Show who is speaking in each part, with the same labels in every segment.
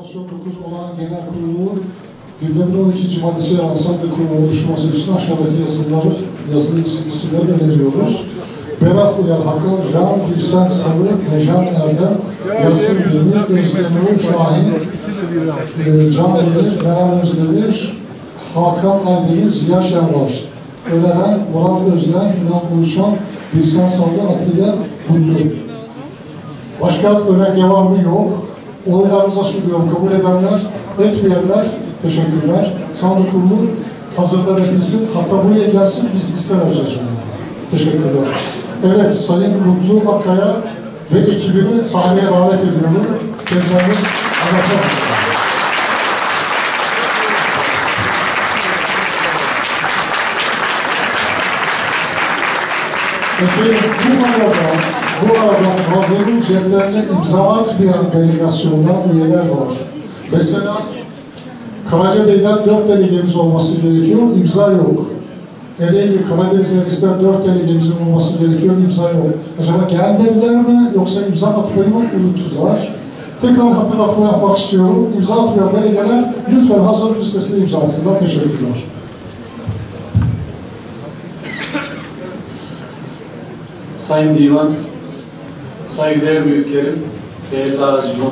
Speaker 1: Federasyon 9 Olağan Genel Kurulu gündemin 12. maddesi Ansamble Kurulu oluşması için aşağıdaki yazılı isimleri öneriyoruz. Berat Uyar, Hakan Can, Gülsen Salı, Necan Erdem, Yasin Demir, Özdemir Şahin, Can Demir, Meral Özdemir, Hakan Aydemir, Ziya Şenvar. Öneren Murat Özden, Ünal Uluçan, Gülsen Salı, Atilla Mutlu. Başka önerge var mı? Yok. Oylarınıza sunuyorum. Kabul edenler, etmeyenler teşekkürler. Sandık kurulu hazırda beklesin. Hatta buraya gelsin, biz liste vereceğiz onlara. Teşekkürler. Evet, Sayın Mutlu Akkaya ve ekibini sahneye davet ediyorum. Kendilerini anlatmak. Efendim, bu arada Hazır'ın cetveline imza atmayan delegasyondan üyeler var. Mesela Karacabey'den 4 delegemiz olması gerekiyor, imza yok. Ereğli, Karadeniz Ereğli'den 4 delegemizin olması gerekiyor, imza yok. Acaba gelmediler mi, yoksa imza atmayı mı unuttular? Tekrar hatırlatma yapmak istiyorum. İmza atmayan delegeler lütfen hazır listesine imza atsınlar. Teşekkürler.
Speaker 2: Sayın Divan, saygıdeğer büyüklerim, değerli azizim,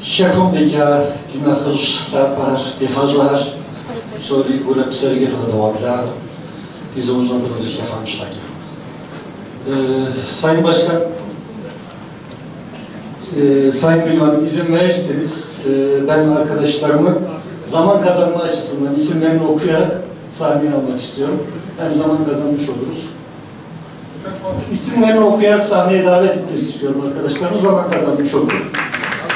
Speaker 2: şakom beka, dinahır, tapar, dihajlar, sorry, gura psarge fırdavabla, dizavuzdan fırdık yahamışlar. Sayın Başkan, Sayın Divan, izin verirseniz ben arkadaşlarımı zaman kazanma açısından isimlerini okuyarak sahneye almak istiyorum. Hem zaman kazanmış oluruz. İsimlerini okuyarak sahneye davet etmek istiyorum arkadaşlarım. Zaman kazanmış oluruz.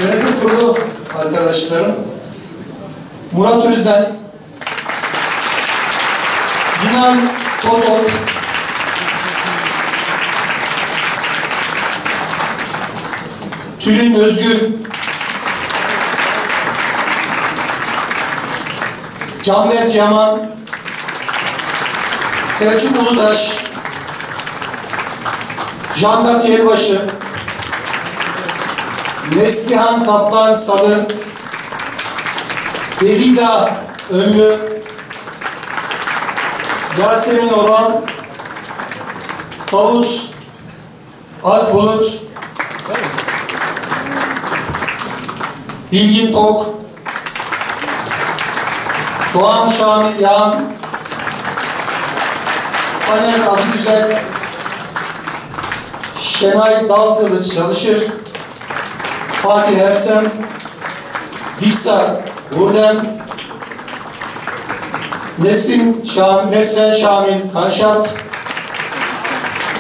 Speaker 2: Yönetim kurulu arkadaşlarım Murat Özden, Dinan Tozok, Tülin Özgül, Canberk Yaman, Selçuk Ulutaş, Candat Yelbaşı, Neslihan Kaplan Salı, Belida Önlü, Yasemin Orhan, Tavut Akbulut, Bilgin Tok, Doğan Şamil Yağan, Taner Adıgüzel, Şenay Dalkılıç Çalışır, Fatih Ersem, Dihsa Vurdem, Nesren Şamil Kanşat,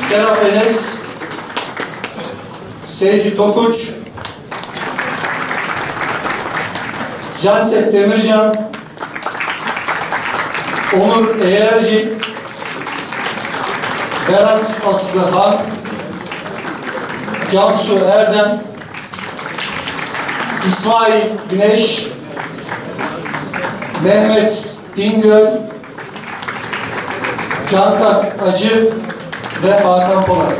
Speaker 2: Serap Enes, Seyfi Tokuç, Cansep Demircan, Onur Eğerci, Berat Aslıhan, Cansu Erdem, İsmail Güneş, Mehmet Bingöl, Cankat Acı ve Hakan Polat.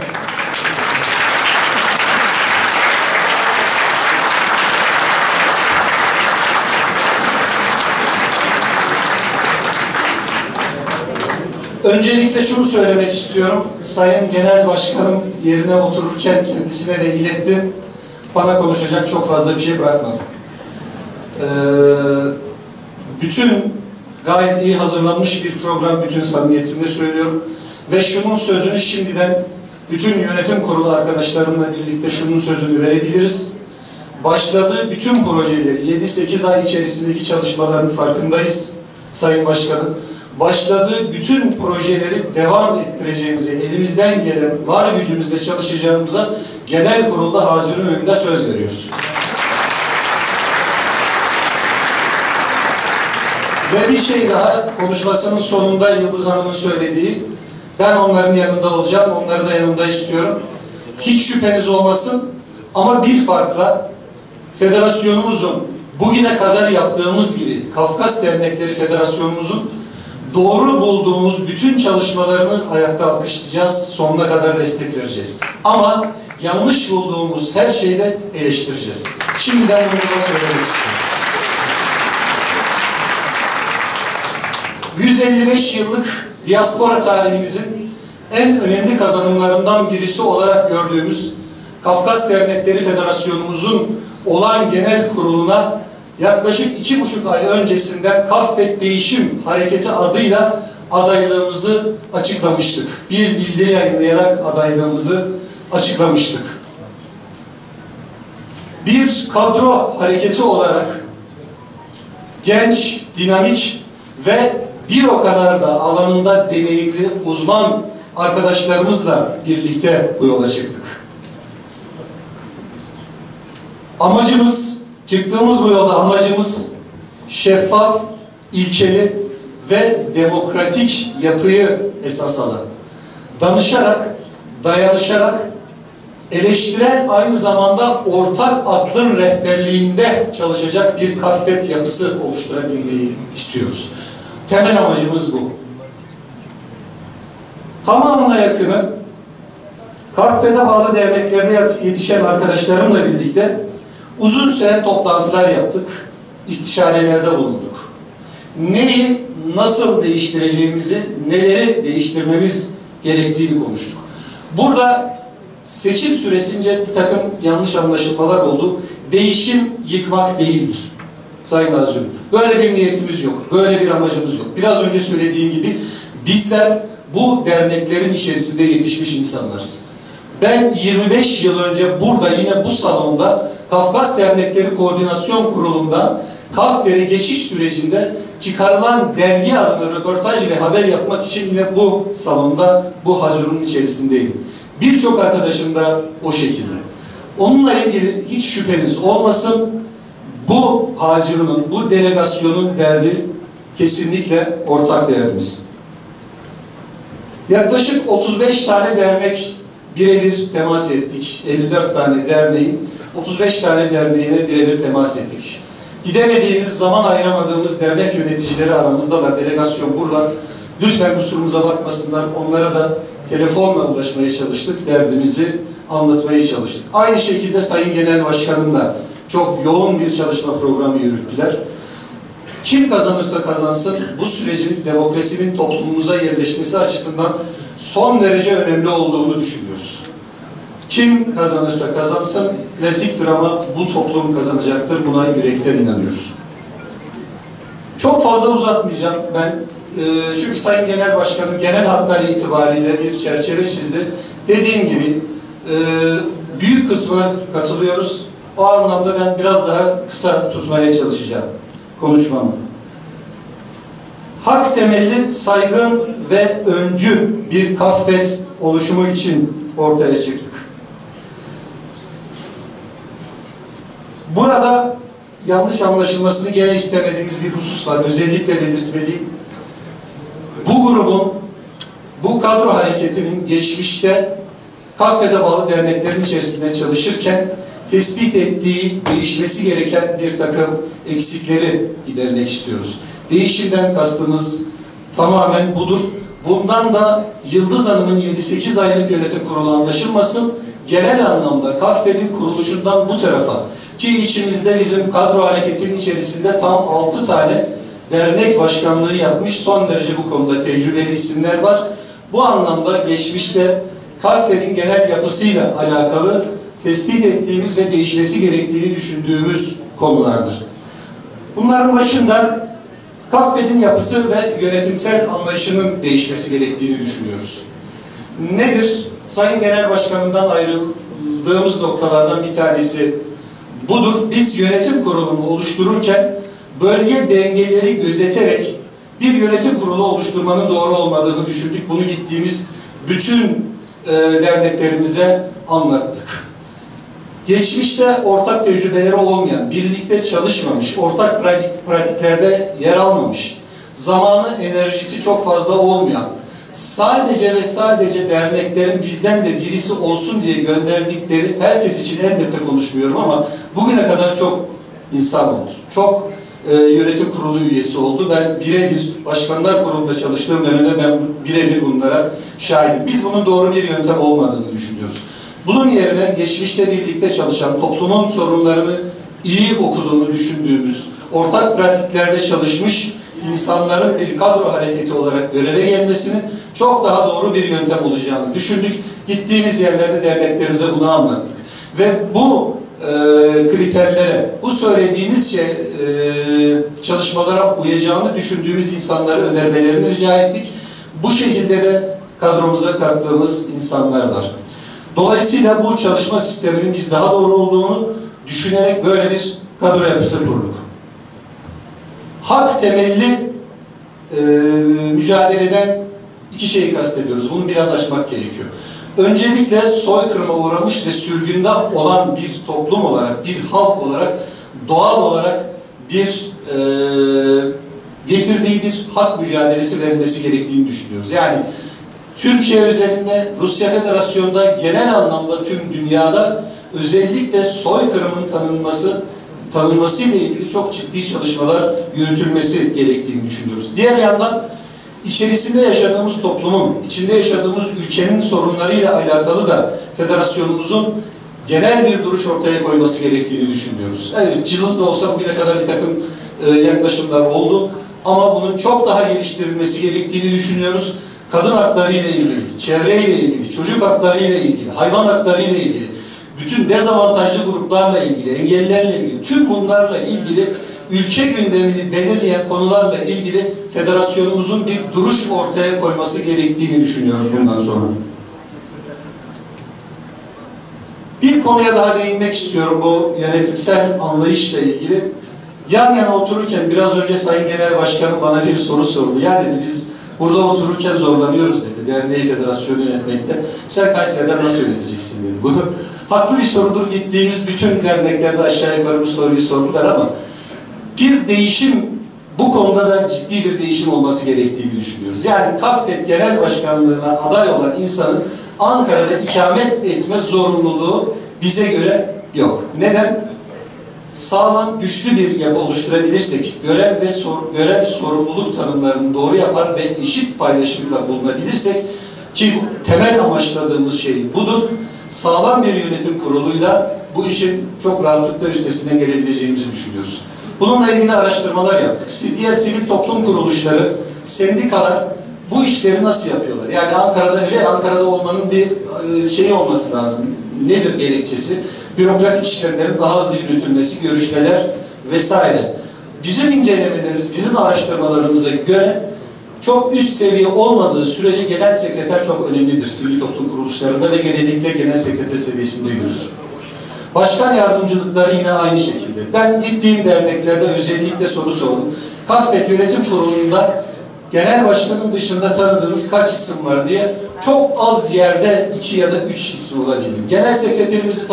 Speaker 2: Öncelikle şunu söylemek istiyorum. Sayın Genel Başkanım yerine otururken kendisine de ilettim. Bana konuşacak çok fazla bir şey bırakmadı. Bütün gayet iyi hazırlanmış bir program, bütün samimiyetimle söylüyorum. Ve şunun sözünü şimdiden bütün yönetim kurulu arkadaşlarımla birlikte şunun sözünü verebiliriz. Başladığı bütün projeleri 7-8 ay içerisindeki çalışmaların farkındayız Sayın Başkanım. Başladığı bütün projeleri devam ettireceğimize, elimizden gelen var gücümüzle çalışacağımıza genel kurulda hazırın önünde söz veriyoruz. Ve bir şey daha, konuşmasının sonunda Yıldız Hanım'ın söylediği, ben onların yanında olacağım, onları da yanımda istiyorum. Hiç şüpheniz olmasın ama bir farkla federasyonumuzun bugüne kadar yaptığımız gibi Kafkas Dernekleri Federasyonumuzun doğru bulduğumuz bütün çalışmalarını ayakta alkışlayacağız, sonuna kadar destek vereceğiz. Ama yanlış bulduğumuz her şeyi de eleştireceğiz. Şimdiden bunu da söylemek istiyorum. 155 yıllık diaspora tarihimizin en önemli kazanımlarından birisi olarak gördüğümüz Kafkas Dernekleri Federasyonumuzun olağan genel kuruluna yaklaşık 2,5 ay öncesinden Kafvet Değişim Hareketi adıyla adaylığımızı açıklamıştık. Bir bildiri yayınlayarak adaylığımızı açıklamıştık. Bir kadro hareketi olarak genç, dinamik ve bir o kadar da alanında deneyimli uzman arkadaşlarımızla birlikte bu yola çıktık. Amacımız, çıktığımız bu yolda amacımız şeffaf, ilkeli ve demokratik yapıyı esas alan, danışarak, dayanışarak, eleştirel aynı zamanda ortak aklın rehberliğinde çalışacak bir Kafvet yapısı oluşturabilmeyi istiyoruz. Temel amacımız bu. Tamamına yakını Kafvet'e bağlı derneklerde yetişen arkadaşlarımla birlikte uzun süre toplantılar yaptık, istişarelerde bulunduk. Neyi nasıl değiştireceğimizi, neleri değiştirmemiz gerektiğini konuştuk. Burada seçim süresince bir takım yanlış anlaşılmalar oldu. Değişim yıkmak değildir Sayın Nazım. Böyle bir niyetimiz yok, böyle bir amacımız yok. Biraz önce söylediğim gibi bizler bu derneklerin içerisinde yetişmiş insanlarız. Ben 25 yıl önce burada yine bu salonda Kafkas Dernekleri Koordinasyon Kurulu'ndan Kafter'e geçiş sürecinde çıkarılan dergi adına röportaj ve haber yapmak için yine bu salonda, bu hazırlığın içerisindeydim. Birçok arkadaşım da o şekilde. Onunla ilgili hiç şüpheniz olmasın. Bu hazırlığın, bu delegasyonun derdi kesinlikle ortak derdimiz. Yaklaşık 35 tane dernek birebir temas ettik. 54 tane derneğin 35 tane derneğine birebir temas ettik. Gidemediğimiz, zaman ayıramadığımız dernek yöneticileri aramızda da, delegasyon burada. Lütfen kusurumuza bakmasınlar. Onlara da telefonla ulaşmaya çalıştık. Derdimizi anlatmaya çalıştık. Aynı şekilde Sayın Genel Başkanım da çok yoğun bir çalışma programı yürüttüler. Kim kazanırsa kazansın bu sürecin demokrasinin toplumumuza yerleşmesi açısından son derece önemli olduğunu düşünüyoruz. Kim kazanırsa kazansın klasiktir ama bu toplum kazanacaktır. Buna yürekten inanıyoruz. Çok fazla uzatmayacağım ben. Çünkü Sayın Genel Başkanım genel hatlar itibariyle bir çerçeve çizdi. Dediğim gibi büyük kısmına katılıyoruz. O anlamda ben biraz daha kısa tutmaya çalışacağım konuşmamı. Hak temelli, saygın ve öncü bir Kafvet oluşumu için ortaya çıktık. Burada yanlış anlaşılmasını gene istemediğimiz bir husus var. Özellikle belirtmeliyim. Bu grubun, bu kadro hareketinin geçmişte Kafvet'e bağlı derneklerin içerisinde çalışırken tespit ettiği, değişmesi gereken bir takım eksikleri gidermek istiyoruz. Değişimden kastımız tamamen budur. Bundan da Yıldız Hanım'ın 7-8 aylık yönetim kurulu anlaşılmasın. Genel anlamda Kafvet'in kuruluşundan bu tarafa ki içimizde bizim kadro hareketinin içerisinde tam 6 tane dernek başkanlığı yapmış son derece bu konuda tecrübeli isimler var. Bu anlamda geçmişte Kafvet'in genel yapısıyla alakalı tespit ettiğimiz ve değişmesi gerektiğini düşündüğümüz konulardır. Bunların başında Kafvet'in yapısı ve yönetimsel anlayışının değişmesi gerektiğini düşünüyoruz. Nedir? Sayın Genel Başkanımdan ayrıldığımız noktalardan bir tanesi budur. Biz yönetim kurulunu oluştururken bölge dengeleri gözeterek bir yönetim kurulu oluşturmanın doğru olmadığını düşündük. Bunu gittiğimiz bütün derneklerimize anlattık. Geçmişte ortak tecrübeleri olmayan, birlikte çalışmamış, ortak pratiklerde yer almamış, zamanı, enerjisi çok fazla olmayan, sadece ve sadece derneklerin bizden de birisi olsun diye gönderdikleri, herkes için elbette konuşmuyorum ama bugüne kadar çok insan oldu. Çok yönetim kurulu üyesi oldu. Ben birebir başkanlar kurulunda çalıştığım dönemde ben birebir bunlara şahidim. Biz bunun doğru bir yöntem olmadığını düşünüyoruz. Bunun yerine geçmişte birlikte çalışan, toplumun sorunlarını iyi okuduğunu düşündüğümüz, ortak pratiklerde çalışmış insanların bir kadro hareketi olarak göreve gelmesinin çok daha doğru bir yöntem olacağını düşündük. Gittiğimiz yerlerde derneklerimize bunu anlattık. Ve bu kriterlere, bu söylediğimiz çalışmalara uyacağını düşündüğümüz insanları önermelerini rica ettik. Bu şekilde de kadromuza kattığımız insanlar var. Dolayısıyla bu çalışma sisteminin biz daha doğru olduğunu düşünerek böyle bir kadro yapısı kurduk. Hak temelli mücadeleden iki şeyi kastediyoruz. Bunu biraz açmak gerekiyor. Öncelikle soykırıma uğramış ve sürgünde olan bir toplum olarak, bir halk olarak, doğal olarak bir getirdiği bir hak mücadelesi verilmesi gerektiğini düşünüyoruz. Yani Türkiye özelinde, Rusya Federasyonu'nda, genel anlamda tüm dünyada özellikle soykırımın tanınmasıyla ilgili çok ciddi çalışmalar yürütülmesi gerektiğini düşünüyoruz. Diğer yandan içerisinde yaşadığımız toplumun, içinde yaşadığımız ülkenin sorunlarıyla alakalı da federasyonumuzun genel bir duruş ortaya koyması gerektiğini düşünüyoruz. Evet, cılız da olsa bugüne kadar bir takım yaklaşımlar oldu ama bunun çok daha geliştirilmesi gerektiğini düşünüyoruz. Kadın hakları ile ilgili, çevreyle ilgili, çocuk hakları ile ilgili, hayvan hakları ile ilgili, bütün dezavantajlı gruplarla ilgili, engellilerle ilgili, tüm bunlarla ilgili ülke gündemini belirleyen konularla ilgili federasyonumuzun bir duruş ortaya koyması gerektiğini düşünüyoruz bundan sonra. Bir konuya daha değinmek istiyorum bu yönetimsel anlayışla ilgili. Yan yana otururken biraz önce Sayın Genel Başkanım bana bir soru sordu. Ya dedi, biz burada otururken zorlanıyoruz dedi. Derneği, federasyonu yönetmekte. Sen Kayseri'de nasıl yöneteceksin dedi. Bu haklı bir sorudur. Gittiğimiz bütün derneklerde aşağı yukarı bu soruyu sordular ama bir değişim, bu konuda da ciddi bir değişim olması gerektiğini düşünüyoruz. Yani KAFET Genel Başkanlığı'na aday olan insanın Ankara'da ikamet etme zorunluluğu bize göre yok. Neden? Sağlam, güçlü bir yapı oluşturabilirsek, görev sorumluluk tanımlarını doğru yapar ve eşit paylaşımda bulunabilirsek, ki temel amaçladığımız şey budur, sağlam bir yönetim kuruluyla bu işin çok rahatlıkla üstesinden gelebileceğimizi düşünüyoruz. Bununla ilgili araştırmalar yaptık. Diğer sivil toplum kuruluşları, sendikalar bu işleri nasıl yapıyorlar? Yani Ankara'da öyle, Ankara'da olmanın bir şeyi olması lazım. Nedir gerekçesi? Bürokratik işlemlerin daha hızlı yürütülmesi, görüşmeler vesaire. Bizim incelemelerimiz, bizim araştırmalarımıza göre çok üst seviye olmadığı sürece genel sekreter çok önemlidir sivil toplum kuruluşlarında ve genellikle genel sekreter seviyesinde yürür. Başkan yardımcılıkları yine aynı şekilde. Ben gittiğim derneklerde özellikle soru sordum. KAFET Yönetim Kurulu'nda genel başkanın dışında tanıdığınız kaç isim var diye çok az yerde 2 ya da 3 isim olabildim. Genel sekreterimizi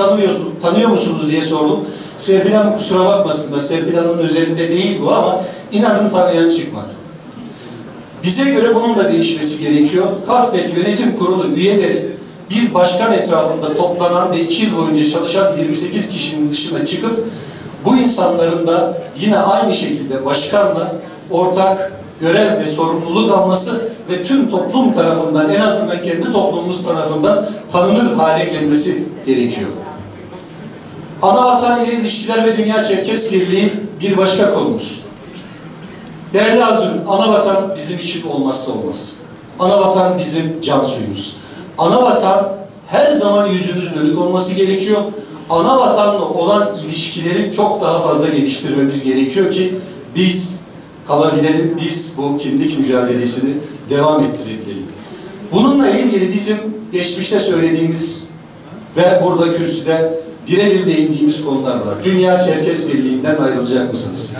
Speaker 2: tanıyor musunuz diye sordum. Serpil Hanım kusura bakmasınlar, Serpil Hanım'ın özelinde değil bu ama inanın tanıyan çıkmadı. Bize göre bunun da değişmesi gerekiyor. KAFET Yönetim Kurulu üyeleri bir başkan etrafında toplanan ve 2 yıl boyunca çalışan 28 kişinin dışına çıkıp bu insanların da yine aynı şekilde başkanla ortak görev ve sorumluluk alması ve tüm toplum tarafından, en azından kendi toplumumuz tarafından tanınır hale gelmesi gerekiyor. Anavatan ile ilişkiler ve Dünya Çerkes Birliği bir başka konumuz. Değerli Azim, Anavatan bizim için olmazsa olmaz. Anavatan bizim can suyumuz. Anavatan her zaman yüzümüz dönük olması gerekiyor. Anavatanla olan ilişkileri çok daha fazla geliştirmemiz gerekiyor ki biz kalabilelim, biz bu kimlik mücadelesini devam ettirebilelim. Bununla ilgili bizim geçmişte söylediğimiz ve burada kürsüde birebir değindiğimiz konular var. Dünya Çerkes Birliği'nden ayrılacak mısınız?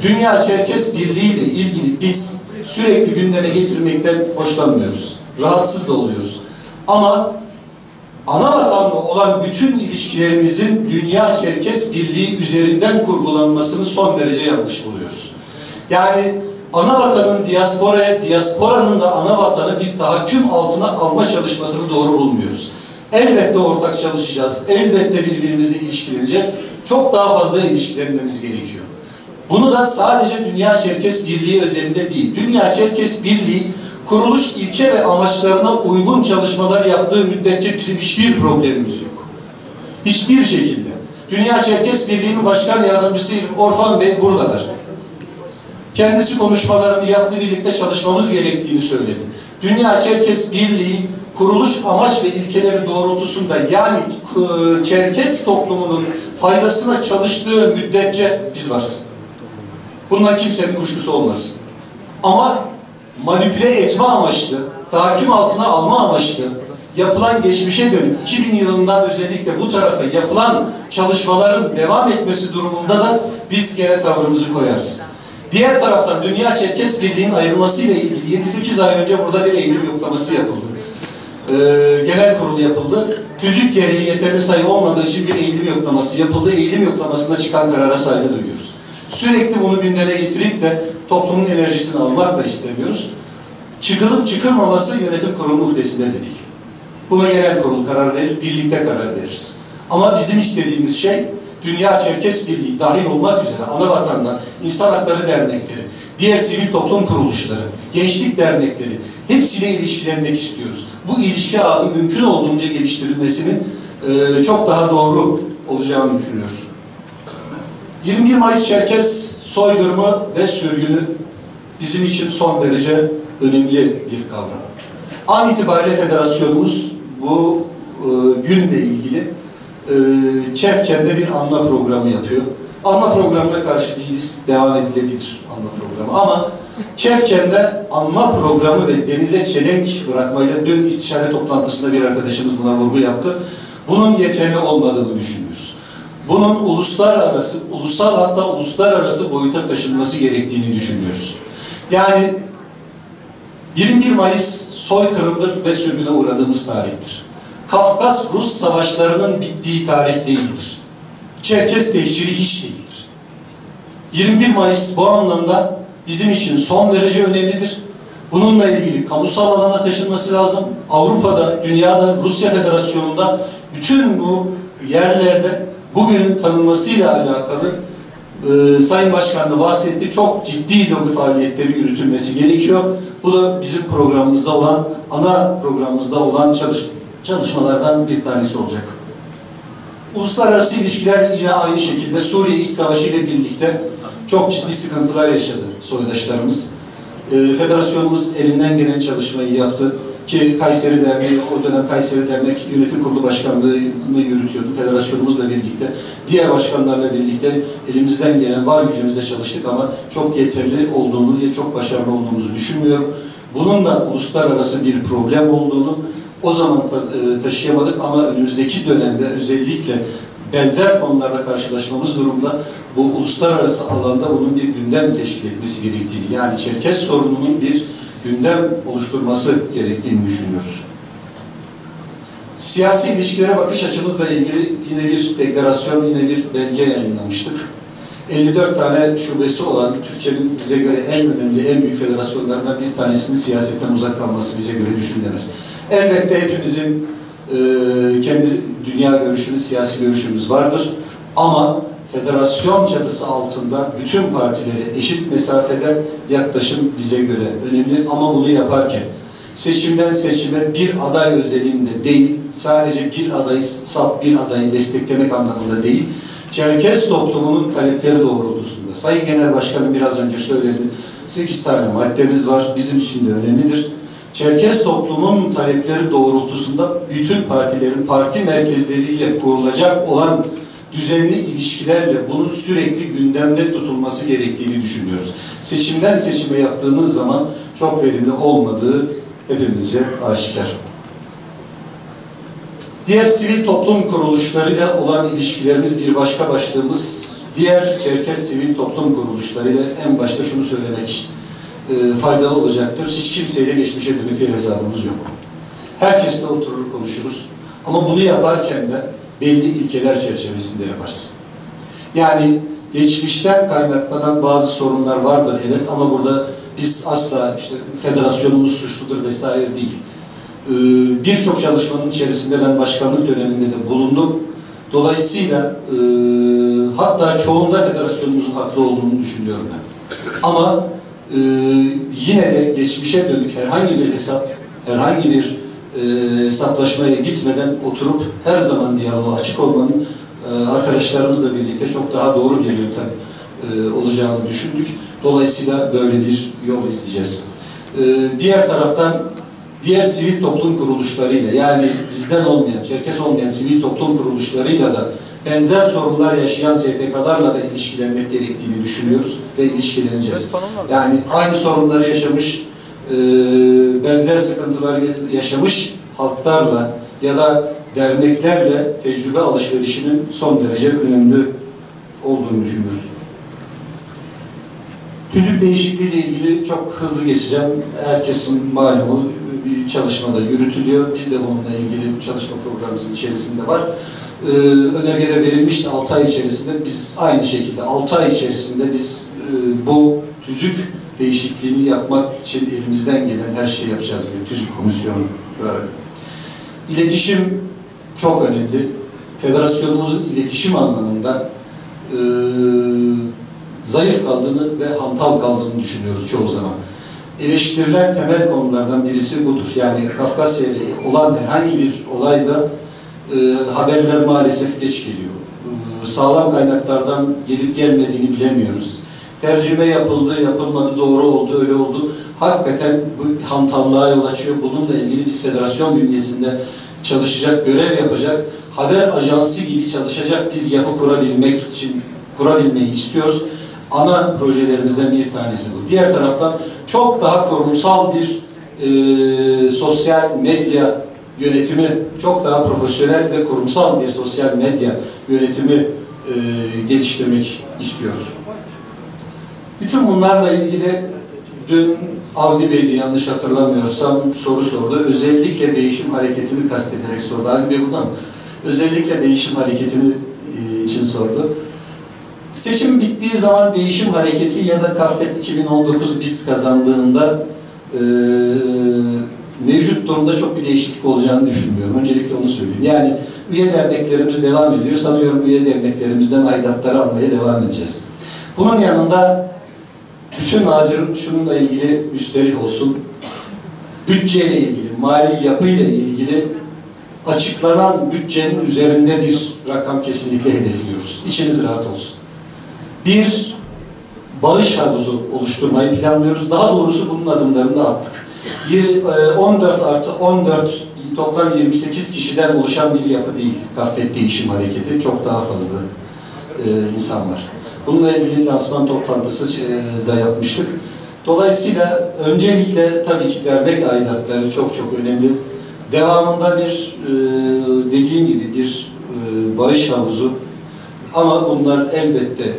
Speaker 2: Dünya Çerkes Birliği ile ilgili biz sürekli gündeme getirmekten hoşlanmıyoruz. Rahatsız da oluyoruz. Ama Anavatan'la olan bütün ilişkilerimizin Dünya Çerkes Birliği üzerinden kurgulanmasını son derece yanlış buluyoruz. Yani Anavatan'ın diasporaya, diasporanın da Anavatan'ı bir tahakküm altına alma çalışmasını doğru bulmuyoruz. Elbette ortak çalışacağız, elbette birbirimizle ilişkileneceğiz. Çok daha fazla ilişkilenmemiz gerekiyor. Bunu da sadece Dünya Çerkes Birliği özelinde değil. Dünya Çerkes Birliği kuruluş ilke ve amaçlarına uygun çalışmalar yaptığı müddetçe bizim hiçbir problemimiz yok. Hiçbir şekilde. Dünya Çerkes Birliği'nin başkan yardımcısı Orhan Bey buradalar. Kendisi konuşmalarını yaptı, birlikte çalışmamız gerektiğini söyledi. Dünya Çerkes Birliği kuruluş amaç ve ilkeleri doğrultusunda, yani Çerkes toplumunun faydasına çalıştığı müddetçe biz varız. Bundan kimsenin kuşkusu olmasın. Ama manipüle etme amaçlı, tahakküm altına alma amaçlı yapılan geçmişe dönük 2000 yılından özellikle bu tarafa yapılan çalışmaların devam etmesi durumunda da biz gene tavrımızı koyarız. Diğer taraftan Dünya Çerkes Birliği'nin ayrılmasıyla ilgili 7-8 ay önce burada bir eğilim yoklaması yapıldı. Genel kurul yapıldı. Tüzük gereği yeterli sayı olmadığı için bir eğilim yoklaması yapıldı. Eğilim yoklamasında çıkan karara saygı duyuyoruz. Sürekli bunu gündeme getirip de toplumun enerjisini almak da istemiyoruz. Çıkılıp çıkılmaması yönetim kurulu muhtesinde de değil. Buna genel kurul karar verir, birlikte karar veririz. Ama bizim istediğimiz şey Dünya Çerkes Birliği dahil olmak üzere ana vatandan insan hakları dernekleri, diğer sivil toplum kuruluşları, gençlik dernekleri hepsiyle ilişkilenmek istiyoruz. Bu ilişki ağının mümkün olduğunca geliştirilmesinin çok daha doğru olacağını düşünüyoruz. 21 Mayıs Çerkes soykırımı ve sürgünü bizim için son derece önemli bir kavram. An itibariyle federasyonumuz bu günle ilgili Kefken'de bir anma programı yapıyor. Anma programına karşı değiliz, devam edilebilir anma programı. Ama Kefken'de anma programı ve denize çelenk bırakmayla dün istişare toplantısında bir arkadaşımız buna vurgu yaptı. Bunun yeterli olmadığını düşünüyoruz. Bunun ulusal hatta uluslararası boyuta taşınması gerektiğini düşünüyoruz. Yani 21 Mayıs soykırımdır ve sürgüne uğradığımız tarihtir. Kafkas-Rus savaşlarının bittiği tarih değildir. Çerkes tehciri hiç değildir. 21 Mayıs bu anlamda bizim için son derece önemlidir. Bununla ilgili kamusal alana taşınması lazım. Avrupa'da, dünyada, Rusya Federasyonu'nda bütün bu yerlerde bugünün tanınmasıyla alakalı Sayın Başkan da bahsetti. Çok ciddi lobi faaliyetleri yürütülmesi gerekiyor. Bu da bizim programımızda olan, ana programımızda olan çalışmalardan bir tanesi olacak. Uluslararası ilişkiler yine aynı şekilde Suriye İç Savaşı ile birlikte çok ciddi sıkıntılar yaşadı soydaşlarımız. Federasyonumuz elinden gelen çalışmayı yaptı. Ki Kayseri Derneği, o dönem Kayseri Dernek Yönetim Kurulu Başkanlığı'nı yürütüyordu. Federasyonumuzla birlikte, diğer başkanlarla birlikte elimizden gelen var gücümüzle çalıştık ama çok yeterli olduğunu, çok başarılı olduğumuzu düşünmüyorum. Bunun da uluslararası bir problem olduğunu o zaman taşıyamadık ama önümüzdeki dönemde özellikle benzer konularla karşılaşmamız durumda bu uluslararası alanda bunun bir gündem teşkil etmesi gerektiğini, yani Çerkes sorununun bir gündem oluşturması gerektiğini düşünüyoruz. Siyasi ilişkilere bakış açımızla ilgili yine bir deklarasyon, yine bir belge yayınlamıştık. 54 tane şubesi olan Türkiye'nin bize göre en önemli, en büyük federasyonlarından bir tanesinin siyasetten uzak kalması bize göre düşünülemez. Elbette hepimizin kendi dünya görüşümüz, siyasi görüşümüz vardır. Ama federasyon çatısı altında bütün partileri eşit mesafede yaklaşım bize göre önemli. Ama bunu yaparken seçimden seçime bir aday özelinde değil, sadece bir adayı, saf bir adayı desteklemek anlamında değil, Çerkes toplumunun talepleri doğrultusunda. Sayın Genel Başkanım biraz önce söyledi, 8 tane maddemiz var, bizim için de önemlidir. Çerkes toplumunun talepleri doğrultusunda bütün partilerin parti merkezleriyle kurulacak olan düzenli ilişkilerle bunun sürekli gündemde tutulması gerektiğini düşünüyoruz. Seçimden seçime yaptığınız zaman çok verimli olmadığı hepimizce aşikar. Diğer sivil toplum kuruluşlarıyla olan ilişkilerimiz bir başka başlığımız. Diğer Çerkes sivil toplum kuruluşlarıyla en başta şunu söylemek faydalı olacaktır. Hiç kimseyle geçmişe dönük bir hesabımız yok. Herkesle oturur konuşuruz. Ama bunu yaparken de belli ilkeler çerçevesinde yaparız. Yani geçmişten kaynaklanan bazı sorunlar vardır evet ama burada biz asla işte federasyonumuz suçludur vesaire değil. Birçok çalışmanın içerisinde ben başkanlık döneminde de bulundum. Dolayısıyla hatta çoğunda federasyonumuzun haklı olduğunu düşünüyorum ben. Ama yine de geçmişe dönük herhangi bir hesap, herhangi bir hesaplaşmaya gitmeden oturup her zaman diyaloğa açık olmanın arkadaşlarımızla birlikte çok daha doğru bir yöntem olacağını düşündük. Dolayısıyla böyle bir yol izleyeceğiz. Diğer taraftan diğer sivil toplum kuruluşlarıyla, yani bizden olmayan, Çerkes olmayan sivil toplum kuruluşlarıyla da benzer sorunlar yaşayan STK'larla da ilişkilenmek gerektiğini düşünüyoruz ve ilişkileneceğiz. Yani aynı sorunları yaşamış, benzer sıkıntılar yaşamış halklarla ya da derneklerle tecrübe alışverişinin son derece önemli olduğunu düşünüyoruz. Tüzük değişikliği ile ilgili çok hızlı geçeceğim. Herkesin malumu bir çalışmada yürütülüyor. Biz de bununla ilgili çalışma programımızın içerisinde var. Önergede verilmişti 6 ay içerisinde. Biz aynı şekilde 6 ay içerisinde biz bu tüzük değişikliğini yapmak için elimizden gelen her şeyi yapacağız bir tüzük komisyonu. İletişim çok önemli. Federasyonumuzun iletişim anlamında zayıf kaldığını ve hantal kaldığını düşünüyoruz çoğu zaman. Eleştirilen temel konulardan birisi budur. Yani Kafkasya ile olan herhangi bir olayda haberler maalesef geç geliyor. Sağlam kaynaklardan gelip gelmediğini bilemiyoruz. Tercüme yapıldı, yapılmadı, doğru oldu, öyle oldu. Hakikaten bu hantallığa yol açıyor. Bununla ilgili biz federasyon bünyesinde çalışacak, görev yapacak, haber ajansı gibi çalışacak bir yapı kurabilmeyi istiyoruz. Ana projelerimizden bir tanesi bu. Diğer taraftan çok daha kurumsal bir sosyal medya yönetimi, çok daha profesyonel ve kurumsal bir sosyal medya yönetimi geliştirmek istiyoruz. Bütün bunlarla ilgili dün Avni Bey'di, yanlış hatırlamıyorsam, soru sordu. Özellikle değişim hareketini kastederek sordu. Avni Bey burada mı? Özellikle değişim hareketini için sordu. Seçim bittiği zaman değişim hareketi ya da Kafet 2019 biz kazandığında mevcut durumda çok bir değişiklik olacağını düşünmüyorum. Öncelikle onu söyleyeyim. Yani üye derneklerimiz devam ediyor. Sanıyorum üye derneklerimizden aidatları almaya devam edeceğiz. Bunun yanında bütün nazirin şununla ilgili müsterih olsun. Bütçeyle ilgili, mali yapıyla ilgili açıklanan bütçenin üzerinde bir rakam kesinlikle hedefliyoruz. İçiniz rahat olsun. Bir bağış havuzu oluşturmayı planlıyoruz. Daha doğrusu bunun adımlarını da attık. 14+14 toplam 28 kişiden oluşan bir yapı değil. Kafet Değişim Hareketi. Çok daha fazla insan var. Bununla ilgili lansman toplantısı da yapmıştık. Dolayısıyla öncelikle tabii ki dernek aidatları çok önemli. Devamında bir dediğim gibi bir bağış havuzu, ama bunlar elbette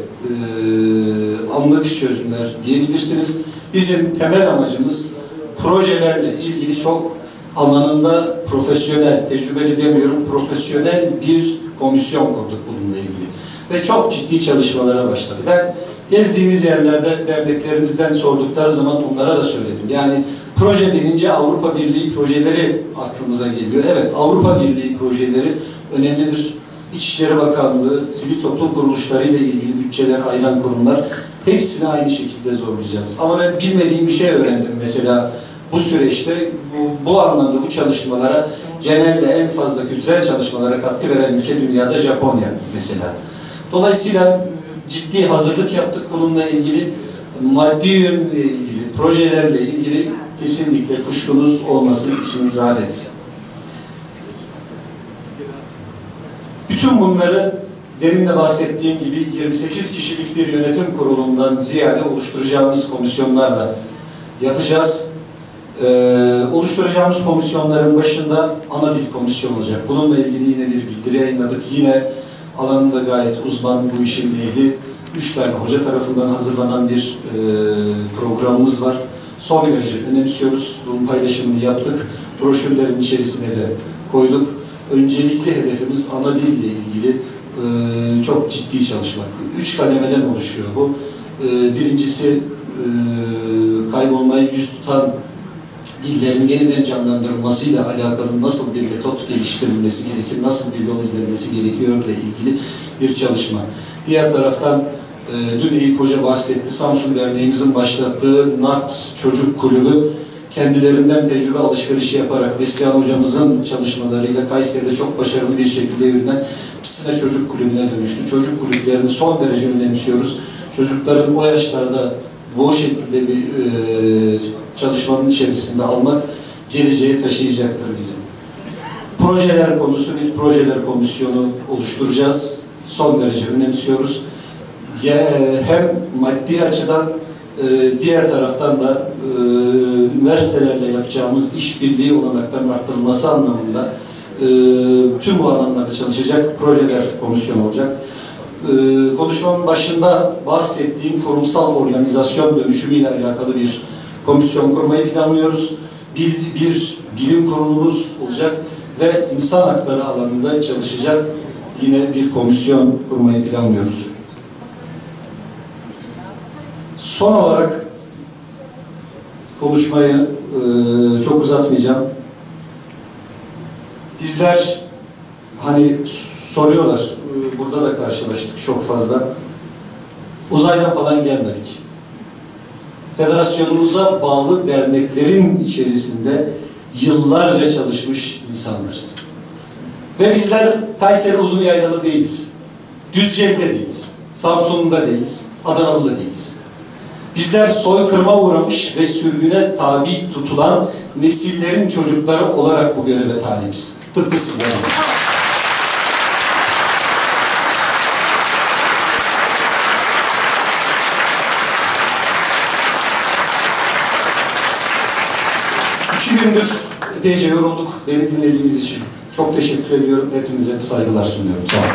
Speaker 2: anlık çözümler diyebilirsiniz. Bizim temel amacımız projelerle ilgili çok alanında profesyonel, tecrübeli demiyorum, profesyonel bir komisyon kurduk bununla ilgili. Ve çok ciddi çalışmalara başladı. Ben gezdiğimiz yerlerde derneklerimizden sordukları zaman onlara da söyledim. Yani proje denince Avrupa Birliği projeleri aklımıza geliyor. Evet, Avrupa Birliği projeleri önemlidir. İçişleri Bakanlığı, sivil toplum kuruluşları ile ilgili bütçeler ayıran kurumlar, hepsini aynı şekilde zorlayacağız. Ama ben bilmediğim bir şey öğrendim mesela bu süreçte. Bu anlamda bu çalışmalara, genelde en fazla kültürel çalışmalara katkı veren ülke dünyada Japonya mesela. Dolayısıyla ciddi hazırlık yaptık bununla ilgili. Maddi yönle ilgili, projelerle ilgili kesinlikle kuşkunuz olmasın, içiniz rahat etsin. Bütün bunları demin de bahsettiğim gibi 28 kişilik bir yönetim kurulundan ziyade oluşturacağımız komisyonlarla yapacağız. Oluşturacağımız komisyonların başında ana dil komisyonu olacak. Bununla ilgili yine bir bildiri yayınladık. Yine alanında gayet uzman, bu işin ehli 3 tane hoca tarafından hazırlanan bir programımız var. Son derece önemsiyoruz. Bunun paylaşımını yaptık. Broşürlerin içerisine de koyduk. Öncelikli hedefimiz ana dille ilgili çok ciddi çalışmak. 3 kademeden oluşuyor bu. Birincisi kaybolmayı yüz tutan dillerin yeniden canlandırılmasıyla alakalı nasıl bir metot geliştirilmesi gerekir, nasıl bir yol izlenmesi gerekiyor ile ilgili bir çalışma. Diğer taraftan dün Eyüp Hoca bahsetti, Samsun Derneğimizin başlattığı NAT Çocuk Kulübü kendilerinden tecrübe alışverişi yaparak Neslihan hocamızın çalışmalarıyla Kayseri'de çok başarılı bir şekilde yürünen Pisine Çocuk Kulübü'ne dönüştü. Çocuk kulüplerini son derece önemsiyoruz. Çocukların o yaşlarda bu şekilde bir çalışmanın içerisinde almak geleceğe taşıyacaktır bizim. Projeler konusu, bir projeler komisyonu oluşturacağız. Son derece önemsiyoruz. Hem maddi açıdan diğer taraftan da üniversitelerle yapacağımız işbirliği olanaklarının arttırılması anlamında tüm bu alanlarda çalışacak projeler komisyonu olacak. Konuşmamın başında bahsettiğim kurumsal organizasyon dönüşümüyle alakalı bir komisyon kurmayı planlıyoruz. Bir bilim kurulumuz olacak ve insan hakları alanında çalışacak yine bir komisyon kurmayı planlıyoruz. Son olarak konuşmayı çok uzatmayacağım. Bizler hani soruyorlar, burada da karşılaştık çok fazla. Uzaydan falan gelmedik. Federasyonumuza bağlı derneklerin içerisinde yıllarca çalışmış insanlarız. Ve bizler Kayseri Uzunyayla'da değiliz. Düzce'de değiliz. Samsun'da değiliz. Adana'da değiliz. Bizler soykırıma uğramış ve sürgüne tabi tutulan nesillerin çocukları olarak bu göreve talibiz. Tıpkı sizler gibi. Epeyce yorulduk. Beni dinlediğiniz için çok teşekkür ediyorum. Hepinize saygılar sunuyorum. Sağ olun.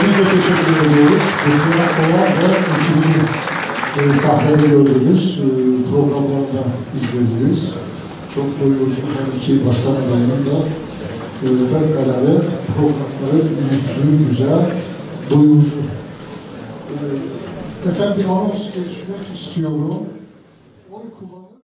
Speaker 1: Biz de teşekkür ediyoruz. Kurtulmak Kovan ve ekibinin sahnede gördünüz. Programlarını da izlediniz. Çok doyurucu her iki başkan adayının da fevkalade programları yüklü, güzel, doyurucu. Efendim bir anons geçmek istiyorum. Oy kullanın.